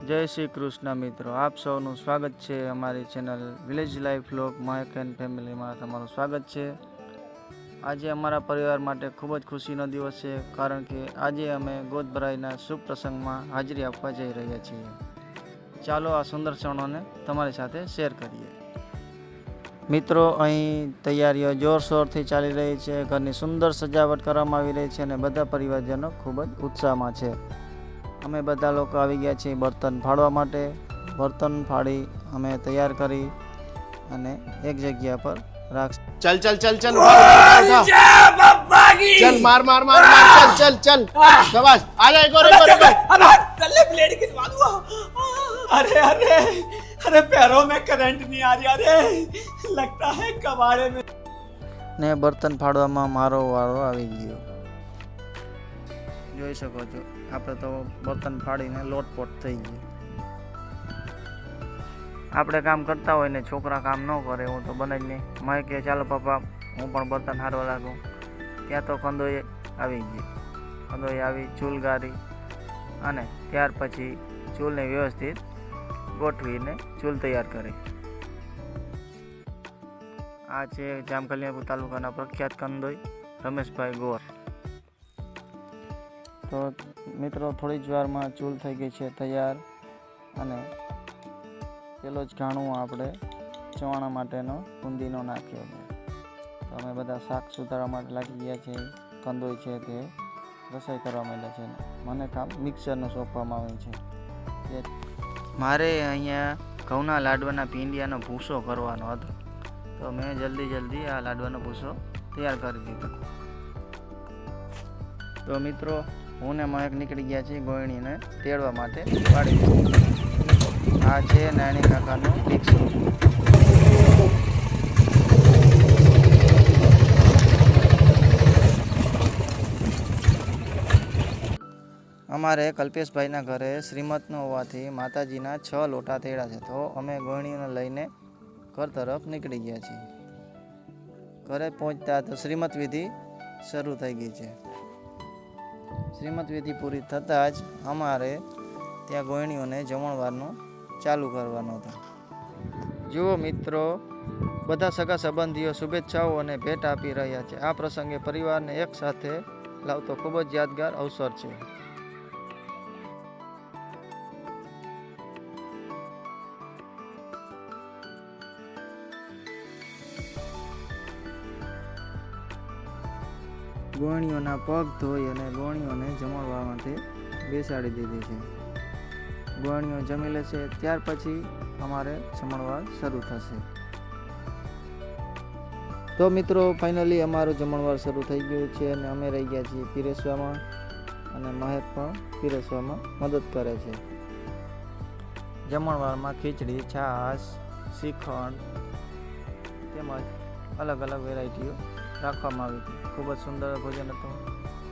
જય શ્રી કૃષ્ણ મિત્રો, આપ સૌનું સ્વાગત છે અમારી channel village life vlog Mahek and ફેમિલીમાં તમારું સ્વાગત છે। આજે અમારા પરિવાર માટે ખૂબ જ ખુશીનો દિવસ છે, કારણ કે આજે અમે ગોદ ભરાઈના શુભ પ્રસંગમાં હાજરી આપવા જઈ રહ્યા છીએ। ચાલો આ સુંદર ક્ષણોને તમારી સાથે શેર કરીએ। મિત્રો, અહીં તૈયારીઓ જોરશોરથી ચાલી રહી છે। ઘરની સુંદર સજાવટ કરવામાં આવી રહી છે અને બધા પરિવારજનો ખૂબ જ ઉત્સાહમાં છે। અમે બધા લોકો આવી ગયા છીએ બર્તન ફાડવા માટે। બર્તન ફાડી અમે તૈયાર કરી અને એક જગ્યા પર રાખ। चल चल चल चल चल मार मार मार मार चल चल चल शाबाश आ जा एक और कल्ले ब्लेड खिंचवा दूंगा। अरे अरे अरे पैरों में करंट नहीं आ रही। अरे लगता है कबाड़े में ने बर्तन फाड़वामां मारो वारो આવી ગયો। જોઈ શકો છો, આપણે તો બર્તન ફાડીને લોટપોટ થઈ ગઈ। આપણે કામ કરતા હોય ને છોકરા કામ ન કરે હું તો બને જ નહીં। મેં કે ચાલો પપ્પા હું પણ બર્તન હારવા લાગું। ત્યાં તો કંદોઈ આવી ગઈ। કંદોઈ આવી, ચૂલ ગાળી અને ત્યાર પછી ચૂલને વ્યવસ્થિત ગોઠવીને ચૂલ તૈયાર કરી। આ છે જામકલિયાપુર તાલુકાના પ્રખ્યાત કંદોઈ રમેશભાઈ ગોર। તો મિત્રો, થોડી જ વારમાં ચૂલ થઈ ગઈ છે તૈયાર અને પેલો જ ઘાણું આપણે ચવાણા માટેનો બુંદીનો નાખ્યો છે। તો અમે બધા શાક સુધારવા માટે લાગી ગયા છે। કંદોઈ છે તે રસોઈ કરવા માંડ્યા છે। મને કામ મિક્સરનું સોંપવામાં આવે છે। મારે અહીંયા ઘઉંના લાડવાના પીંડિયાનો ભૂસો કરવાનો હતો, તો મેં જલ્દી આ લાડવાનો ભૂસો તૈયાર કરી દીધો। તો મિત્રો, હું ને મહેક નીકળી ગયા છીએ ગોયણીને તેડવા માટે વાડી। આ છે નાની કાકાનો રિક્ષો। અમારે કલ્પેશભાઈના ઘરે શ્રીમતનો હોવાથી માતાજીના 6 લોટા તેડા છે, તો અમે ગોયણીને લઈને ઘર તરફ નીકળી ગયા છીએ। ઘરે પહોંચતા તો શ્રીમત વિધિ શરૂ થઈ ગઈ છે। શ્રીમત વિધિ પૂરી થતાં જ અમારે ત્યાં ગોયણીઓને જમણવારનું ચાલુ કરવાનું હતું। જુઓ મિત્રો, બધા સગા સંબંધીઓ શુભેચ્છાઓ અને ભેટ આપી રહ્યા છે। આ પ્રસંગે પરિવારને એક સાથે લાવતો ખૂબ જ યાદગાર અવસર છે। ગોયણીઓના પગ ધોઈ અને ગોયણીઓને જમણવા માટે બેસાડી દીધી છે। ગોયણીઓ જમી લેશે ત્યાર પછી અમારે જમણવાર શરૂ થશે। તો મિત્રો, ફાઇનલી અમારું જમણવાર શરૂ થઈ ગયું છે અને અમે રહી ગયા છીએ પીરસવામાં અને મહેક પણ પીરસવામાં મદદ કરે છે। જમણવારમાં ખીચડી, છાશ, શ્રીખંડ તેમજ અલગ અલગ વેરાયટીઓ રાખવામાં આવી હતી। ખૂબ જ સુંદર ભોજન હતું।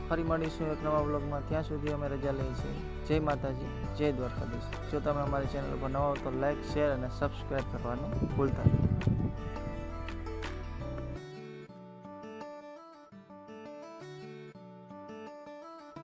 ફરી મળીશું એક નવા વ્લોગમાં। ત્યાં સુધી અમે રજા લઈએ છીએ। જય માતાજી, જય દ્વારકાધીશ। જો તમે અમારી ચેનલ પર નવા હો તો લાઈક, શેર અને સબસ્ક્રાઈબ કરવાનું ભૂલતા નહીં।